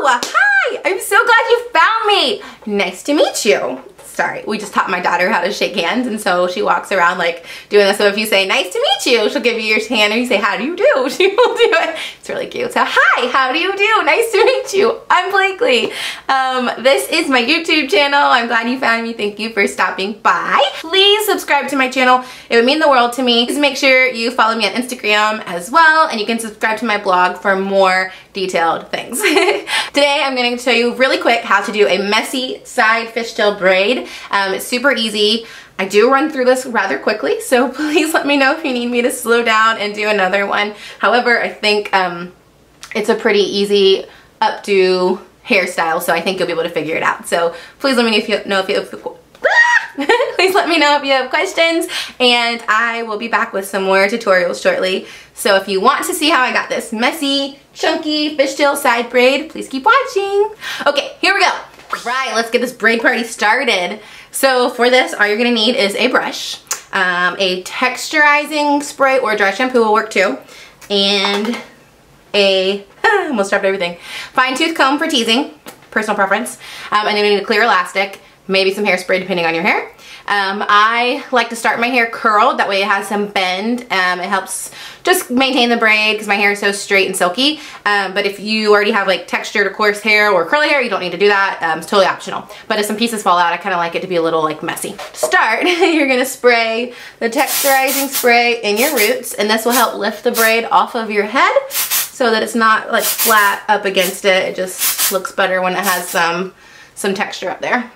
Hi! I'm so glad you found me. Nice to meet you. Sorry, we just taught my daughter how to shake hands, and so she walks around like doing this. So if you say nice to meet you, she'll give you your hand, or you say how do you do, she will do it. It's really cute. So hi, how do you do? Nice to meet you. I'm Blakeley. This is my YouTube channel. I'm glad you found me. Thank you for stopping by. Please subscribe to my channel. It would mean the world to me. Please make sure you follow me on Instagram as well, and you can subscribe to my blog for more detailed things. Today I'm going to show you really quick how to do a messy side fishtail braid. It's super easy. I do run through this rather quickly, so please let me know if you need me to slow down and do another one. However, I think it's a pretty easy updo hairstyle, so I think you'll be able to figure it out. So please let me know if you please let me know if you have questions, and I will be back with some more tutorials shortly. So if you want to see how I got this messy, chunky fishtail side braid, please keep watching. Okay, here we go. Right, let's get this braid party started. So for this, all you're gonna need is a brush, a texturizing spray or dry shampoo will work too, and a, almost dropped everything, fine tooth comb for teasing, personal preference, and then you need a clear elastic, maybe some hairspray depending on your hair. I like to start my hair curled, that way it has some bend. It helps just maintain the braid because my hair is so straight and silky. But if you already have like textured or coarse hair or curly hair, you don't need to do that. It's totally optional. But if some pieces fall out, I kind of like it to be a little like messy. To start, you're going to spray the texturizing spray in your roots, and this will help lift the braid off of your head so that it's not like flat up against it. It just looks better when it has some texture up there.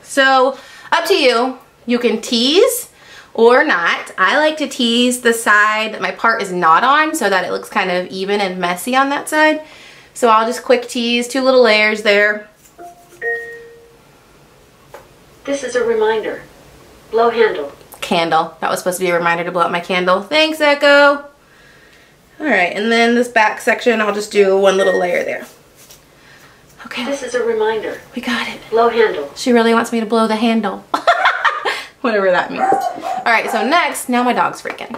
So up to you. You can tease or not. I like to tease the side that my part is not on so that it looks kind of even and messy on that side. So I'll just quick tease, 2 little layers there. This is a reminder. Blow handle. Candle. That was supposed to be a reminder to blow out my candle. Thanks, Echo. Alright, and then this back section, I'll just do 1 little layer there. Okay. This is a reminder. We got it. Blow handle. She really wants me to blow the handle. Whatever that means. Alright, so next, now my dog's freaking.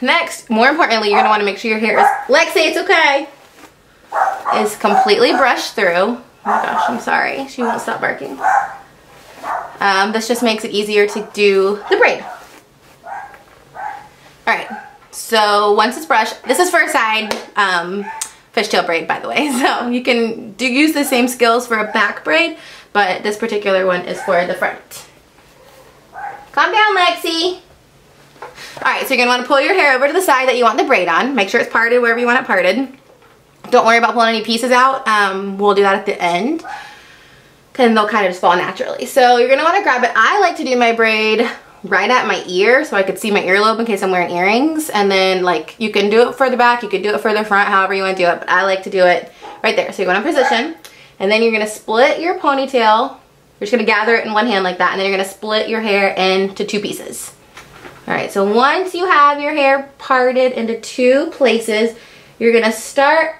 Next, more importantly, you're going to want to make sure your hair is, Lexi, it's okay, is completely brushed through. Oh my gosh, I'm sorry. She won't stop barking. This just makes it easier to do the braid. Alright, so once it's brushed, this is for a side fishtail braid, by the way. So you can use the same skills for a back braid, but this particular one is for the front. Calm down, Lexi. Alright, so you're going to want to pull your hair over to the side that you want the braid on. Make sure it's parted wherever you want it parted. Don't worry about pulling any pieces out. We'll do that at the end, and they'll kind of just fall naturally. So you're going to want to grab it. I like to do my braid right at my ear so I could see my earlobe in case I'm wearing earrings. And then like you can do it further back, you can do it further front, however you want to do it. But I like to do it right there. So you're going to position, and then you're going to split your ponytail. You're just going to gather it in one hand like that, and then you're going to split your hair into 2 pieces. Alright, so once you have your hair parted into 2 places, you're going to start,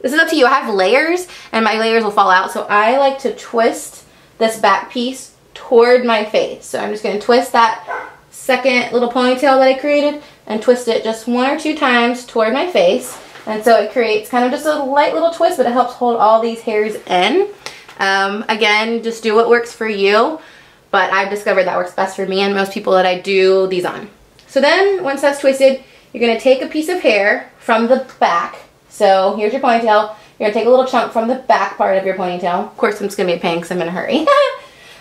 this is up to you, I have layers, and my layers will fall out, so I like to twist this back piece toward my face. So I'm just going to twist that second little ponytail that I created, and twist it just 1 or 2 times toward my face. And so it creates kind of just a light little twist, but it helps hold all these hairs in. Again, just do what works for you, but I've discovered that works best for me and most people that I do these on. So then, once that's twisted, you're going to take a piece of hair from the back. So here's your ponytail. You're going to take a little chunk from the back part of your ponytail. Of course, it's going to be a pain because I'm in a hurry.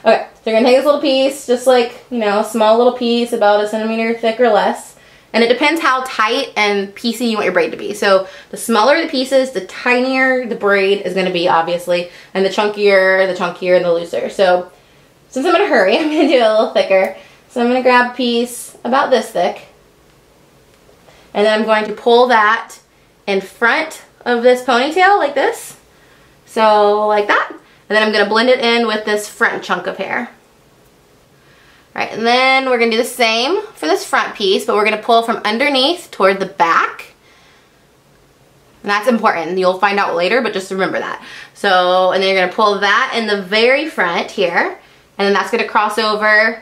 Okay, so you're going to take this little piece, just like, you know, a small little piece, about 1 centimeter thick or less. And it depends how tight and piecey you want your braid to be. So the smaller the pieces, the tinier the braid is going to be, obviously. And the chunkier, the looser. So since I'm in a hurry, I'm going to do it a little thicker. So I'm going to grab a piece about this thick. And then I'm going to pull that in front of this ponytail like this. So like that. And then I'm going to blend it in with this front chunk of hair. Alright, and then we're going to do the same for this front piece, but we're going to pull from underneath toward the back. And that's important. You'll find out later, but just remember that. So, and then you're going to pull that in the very front here, and then that's going to cross over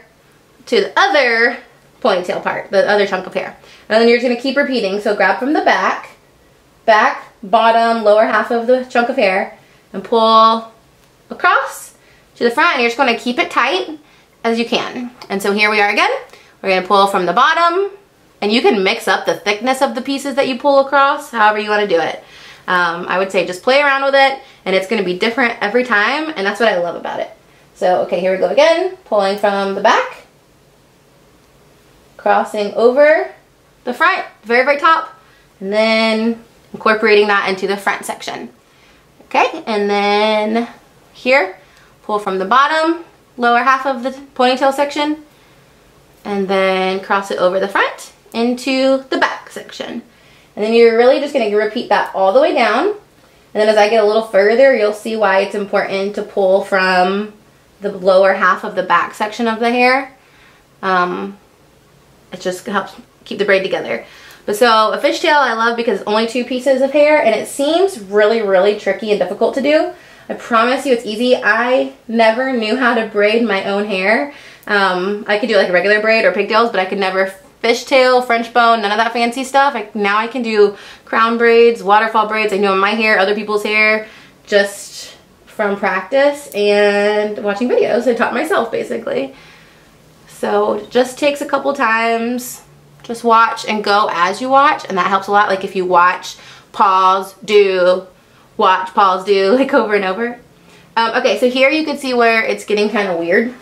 to the other ponytail part, the other chunk of hair. And then you're just going to keep repeating. So grab from the back, back, bottom lower half of the chunk of hair and pull across to the front, and you're just going to keep it tight as you can. And so here we are again. We're going to pull from the bottom, and you can mix up the thickness of the pieces that you pull across however you want to do it. I would say just play around with it, and it's going to be different every time, and that's what I love about it. So okay, here we go again, pulling from the back, crossing over the front, very, very top, and then incorporating that into the front section. Okay, and then here, pull from the bottom, lower half of the ponytail section, and then cross it over the front into the back section. And then you're really just going to repeat that all the way down. And then as I get a little further, you'll see why it's important to pull from the lower half of the back section of the hair. It just helps keep the braid together. But so a fishtail I love because it's only 2 pieces of hair, and it seems really, really tricky and difficult to do. I promise you it's easy. I never knew how to braid my own hair. I could do like a regular braid or pigtails, but I could never fishtail, French bone, none of that fancy stuff. Now I can do crown braids, waterfall braids. I know my hair, other people's hair, just from practice and watching videos. I taught myself basically. So it just takes a couple times. Just watch and go as you watch, and that helps a lot. Like if you watch, pause, do, watch, pause, do, like over and over. Okay, so here you can see where it's getting kind of weird.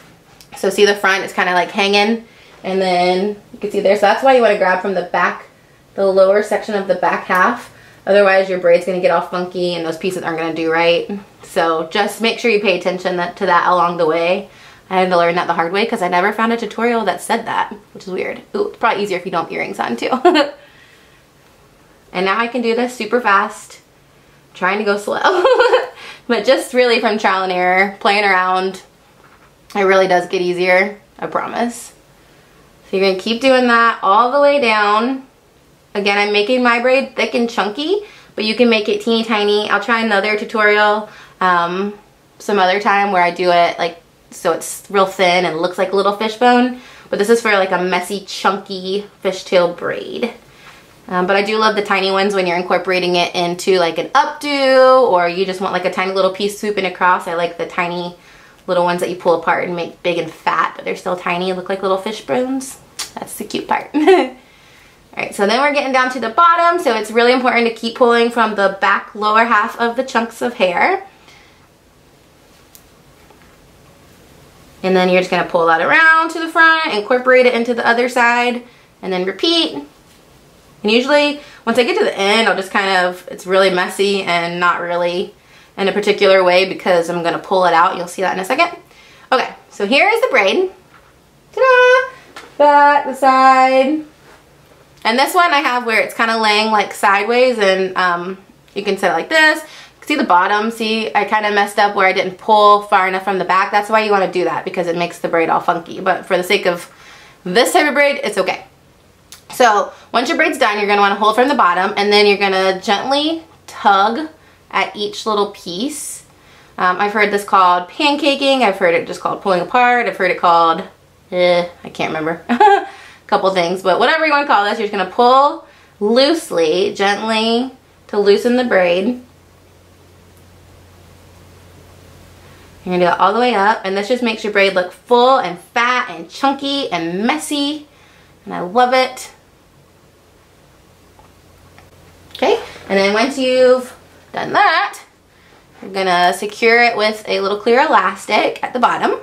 So see the front, it's kind of like hanging, and then you can see there. So that's why you want to grab from the back, the lower section of the back half. Otherwise your braid's going to get all funky and those pieces aren't going to do right. So just make sure you pay attention to that along the way. I had to learn that the hard way because I never found a tutorial that said that, which is weird. Ooh, it's probably easier if you don't have earrings on too. And now I can do this super fast, trying to go slow. But just really from trial and error, playing around, it really does get easier, I promise. So you're going to keep doing that all the way down. Again, I'm making my braid thick and chunky, but you can make it teeny tiny. I'll try another tutorial some other time where I do it like so it's real thin and looks like a little fishbone. But this is for like a messy, chunky fishtail braid. But I do love the tiny ones when you're incorporating it into like an updo, or you just want like a tiny little piece swooping across. I like the tiny little ones that you pull apart and make big and fat, but they're still tiny, look like little fish bones. That's the cute part. Alright, so then we're getting down to the bottom, so it's really important to keep pulling from the back lower half of the chunks of hair. And then you're just going to pull that around to the front, incorporate it into the other side, and then repeat. And usually, once I get to the end, I'll just kind of, it's really messy and not really in a particular way because I'm going to pull it out. You'll see that in a second. Okay, so here is the braid. Ta-da! Back, the side. And this one I have where it's kind of laying like sideways, and you can set it like this. See the bottom, see I kind of messed up where I didn't pull far enough from the back. That's why you want to do that, because it makes the braid all funky. But for the sake of this type of braid, it's okay. So once your braid's done, you're going to want to hold from the bottom, and then you're going to gently tug at each little piece. I've heard this called pancaking. I've heard it just called pulling apart. I've heard it called, I can't remember, a couple things. But whatever you want to call this, you're just going to pull loosely, gently to loosen the braid. You're going to do it all the way up, and this just makes your braid look full and fat and chunky and messy, and I love it. Okay, and then once you've done that, you're going to secure it with a little clear elastic at the bottom,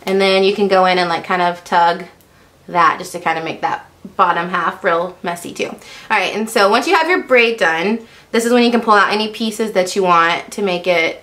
and then you can go in and like kind of tug that just to kind of make that bottom half real messy too. Alright, and so once you have your braid done, this is when you can pull out any pieces that you want to make it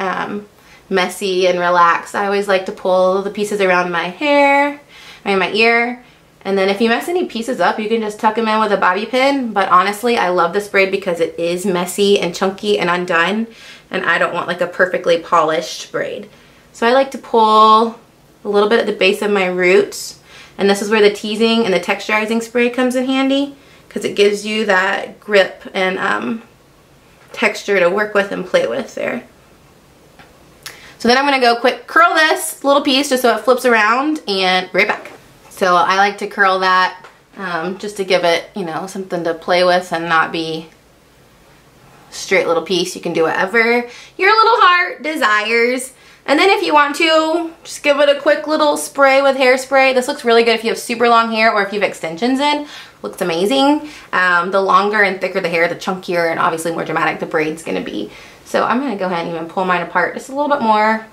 messy and relaxed. I always like to pull the pieces around my hair, my ear, and then if you mess any pieces up, you can just tuck them in with a bobby pin. But honestly, I love this braid because it is messy and chunky and undone, and I don't want like a perfectly polished braid. So I like to pull a little bit at the base of my roots, and this is where the teasing and the texturizing spray comes in handy, because it gives you that grip and texture to work with and play with there. So then I'm going to go quick curl this little piece just so it flips around, and right back. So I like to curl that just to give it, you know, something to play with and not be straight little piece. You can do whatever your little heart desires. And then if you want to, just give it a quick little spray with hairspray. This looks really good if you have super long hair or if you have extensions in. Looks amazing. The longer and thicker the hair, the chunkier and obviously more dramatic the braid's gonna be. So I'm gonna go ahead and even pull mine apart just a little bit more.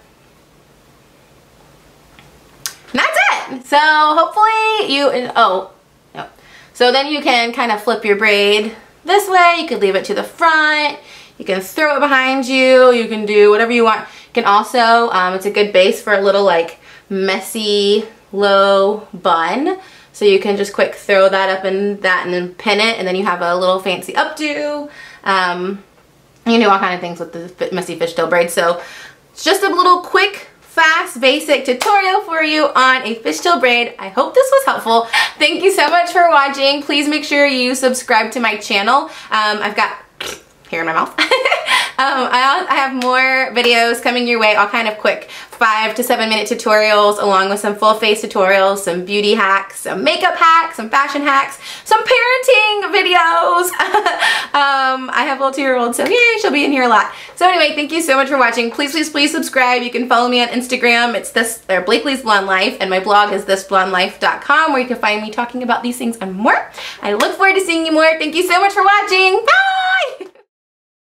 And that's it. So hopefully you, oh, no. So then you can kind of flip your braid this way. You could leave it to the front. You can throw it behind you. You can do whatever you want. You can also, it's a good base for a little like messy low bun. So you can just quick throw that up in that and then pin it, and then you have a little fancy updo. You do all kind of things with the messy fishtail braid. So it's just a little quick, fast, basic tutorial for you on a fishtail braid. I hope this was helpful. Thank you so much for watching. Please make sure you subscribe to my channel. I've got hair in my mouth. I have more videos coming your way, all kind of quick 5 to 7 minute tutorials along with some full face tutorials, some beauty hacks, some makeup hacks, some fashion hacks, some parenting videos. I have a little 2-year-old, so yay, she'll be in here a lot. So anyway, thank you so much for watching. Please, please, please subscribe. You can follow me on Instagram. It's Blakeley's Blonde Life, and my blog is thisblondelife.com, where you can find me talking about these things and more. I look forward to seeing you more. Thank you so much for watching. Bye!